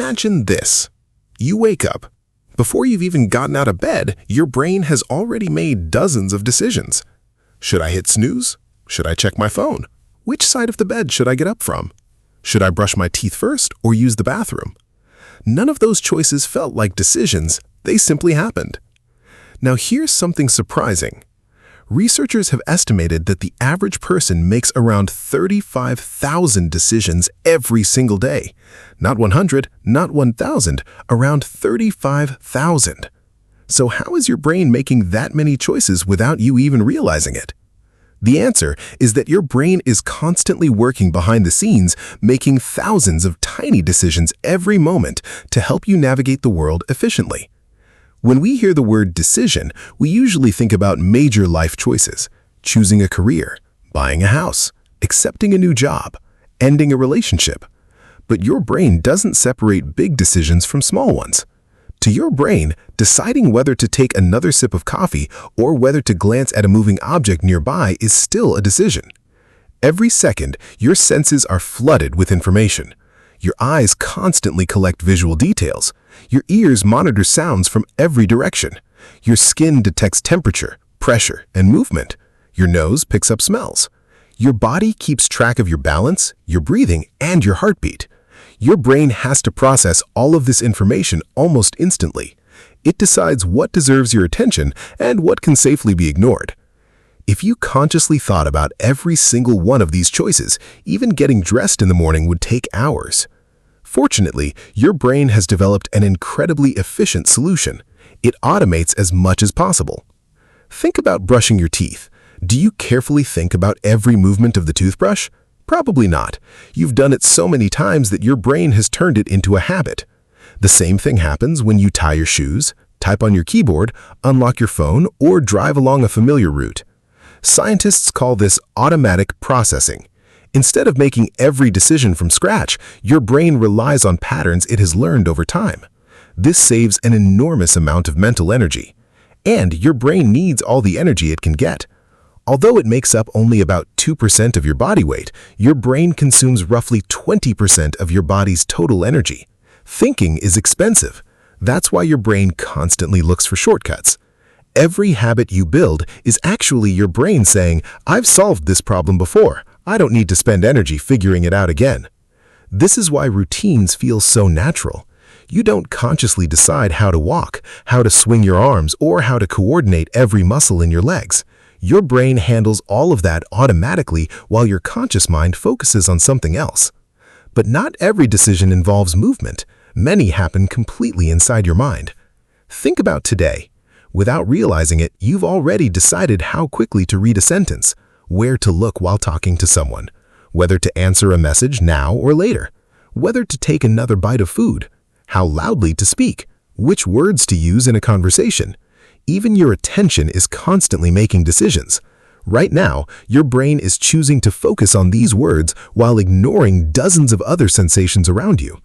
Imagine this. You wake up. Before you've even gotten out of bed, your brain has already made dozens of decisions. Should I hit snooze? Should I check my phone? Which side of the bed should I get up from? Should I brush my teeth first or use the bathroom? None of those choices felt like decisions, they simply happened. Now here's something surprising. Researchers have estimated that the average person makes around 35,000 decisions every single day. Not 100, not 1,000, around 35,000. So how is your brain making that many choices without you even realizing it? The answer is that your brain is constantly working behind the scenes, making thousands of tiny decisions every moment to help you navigate the world efficiently. When we hear the word decision, we usually think about major life choices: choosing a career, buying a house, accepting a new job, ending a relationship. But your brain doesn't separate big decisions from small ones. To your brain, deciding whether to take another sip of coffee or whether to glance at a moving object nearby is still a decision. Every second, your senses are flooded with information. Your eyes constantly collect visual details. Your ears monitor sounds from every direction. Your skin detects temperature, pressure, and movement. Your nose picks up smells. Your body keeps track of your balance, your breathing, and your heartbeat. Your brain has to process all of this information almost instantly. It decides what deserves your attention and what can safely be ignored. If you consciously thought about every single one of these choices, even getting dressed in the morning would take hours. Fortunately, your brain has developed an incredibly efficient solution. It automates as much as possible. Think about brushing your teeth. Do you carefully think about every movement of the toothbrush? Probably not. You've done it so many times that your brain has turned it into a habit. The same thing happens when you tie your shoes, type on your keyboard, unlock your phone, or drive along a familiar route. Scientists call this automatic processing. Instead of making every decision from scratch, your brain relies on patterns it has learned over time. This saves an enormous amount of mental energy. And your brain needs all the energy it can get. Although it makes up only about 2% of your body weight, your brain consumes roughly 20% of your body's total energy. Thinking is expensive. That's why your brain constantly looks for shortcuts. Every habit you build is actually your brain saying, "I've solved this problem before. I don't need to spend energy figuring it out again." This is why routines feel so natural. You don't consciously decide how to walk, how to swing your arms, or how to coordinate every muscle in your legs. Your brain handles all of that automatically while your conscious mind focuses on something else. But not every decision involves movement. Many happen completely inside your mind. Think about today. Without realizing it, you've already decided how quickly to read a sentence, where to look while talking to someone, whether to answer a message now or later, whether to take another bite of food, how loudly to speak, which words to use in a conversation. Even your attention is constantly making decisions. Right now, your brain is choosing to focus on these words while ignoring dozens of other sensations around you.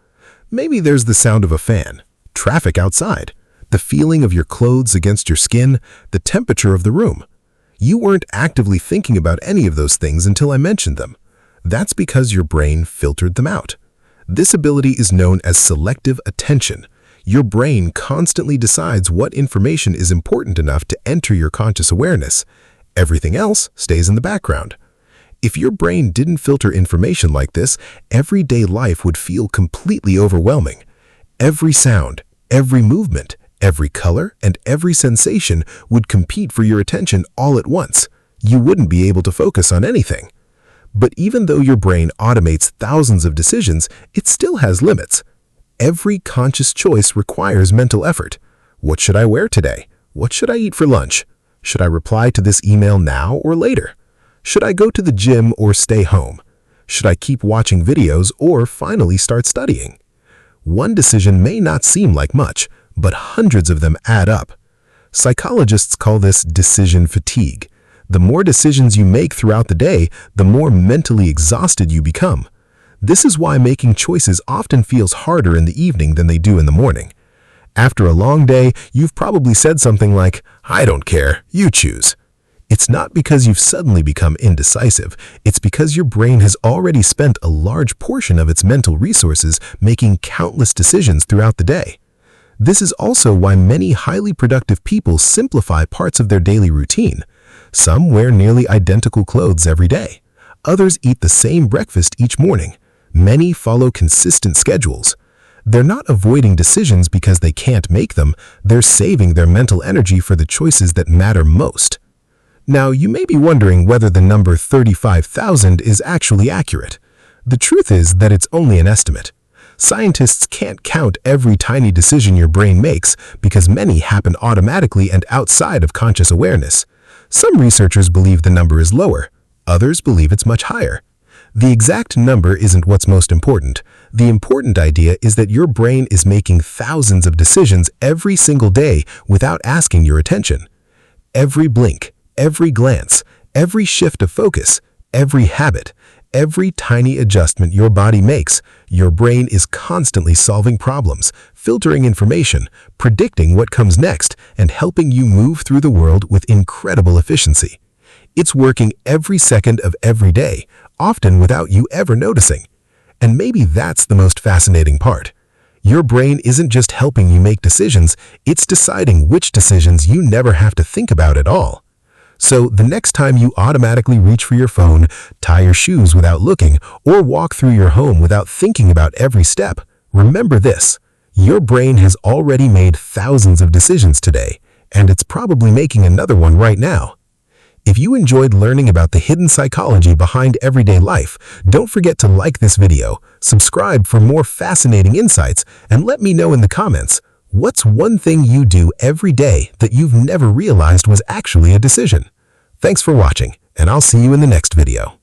Maybe there's the sound of a fan, traffic outside, the feeling of your clothes against your skin, the temperature of the room. You weren't actively thinking about any of those things until I mentioned them. That's because your brain filtered them out. This ability is known as selective attention. Your brain constantly decides what information is important enough to enter your conscious awareness. Everything else stays in the background. If your brain didn't filter information like this, everyday life would feel completely overwhelming. Every sound, every movement, every color, and every sensation would compete for your attention all at once. You wouldn't be able to focus on anything. But even though your brain automates thousands of decisions, it still has limits. Every conscious choice requires mental effort. What should I wear today? What should I eat for lunch? Should I reply to this email now or later? Should I go to the gym or stay home? Should I keep watching videos or finally start studying? One decision may not seem like much, but hundreds of them add up. Psychologists call this decision fatigue. The more decisions you make throughout the day, the more mentally exhausted you become. This is why making choices often feels harder in the evening than they do in the morning. After a long day, you've probably said something like, "I don't care, you choose." It's not because you've suddenly become indecisive, it's because your brain has already spent a large portion of its mental resources making countless decisions throughout the day. This is also why many highly productive people simplify parts of their daily routine. Some wear nearly identical clothes every day. Others eat the same breakfast each morning. Many follow consistent schedules. They're not avoiding decisions because they can't make them, they're saving their mental energy for the choices that matter most. Now, you may be wondering whether the number 35,000 is actually accurate. The truth is that it's only an estimate. Scientists can't count every tiny decision your brain makes because many happen automatically and outside of conscious awareness. Some researchers believe the number is lower. Others believe it's much higher. The exact number isn't what's most important. The important idea is that your brain is making thousands of decisions every single day without asking your attention. Every blink, every glance, every shift of focus, every habit, every tiny adjustment your body makes, your brain is constantly solving problems, filtering information, predicting what comes next, and helping you move through the world with incredible efficiency. It's working every second of every day, often without you ever noticing. And maybe that's the most fascinating part. Your brain isn't just helping you make decisions, it's deciding which decisions you never have to think about at all. So the next time you automatically reach for your phone, tie your shoes without looking, or walk through your home without thinking about every step, remember this: your brain has already made thousands of decisions today, and it's probably making another one right now. If you enjoyed learning about the hidden psychology behind everyday life, don't forget to like this video, subscribe for more fascinating insights, and let me know in the comments, what's one thing you do every day that you've never realized was actually a decision? Thanks for watching, and I'll see you in the next video.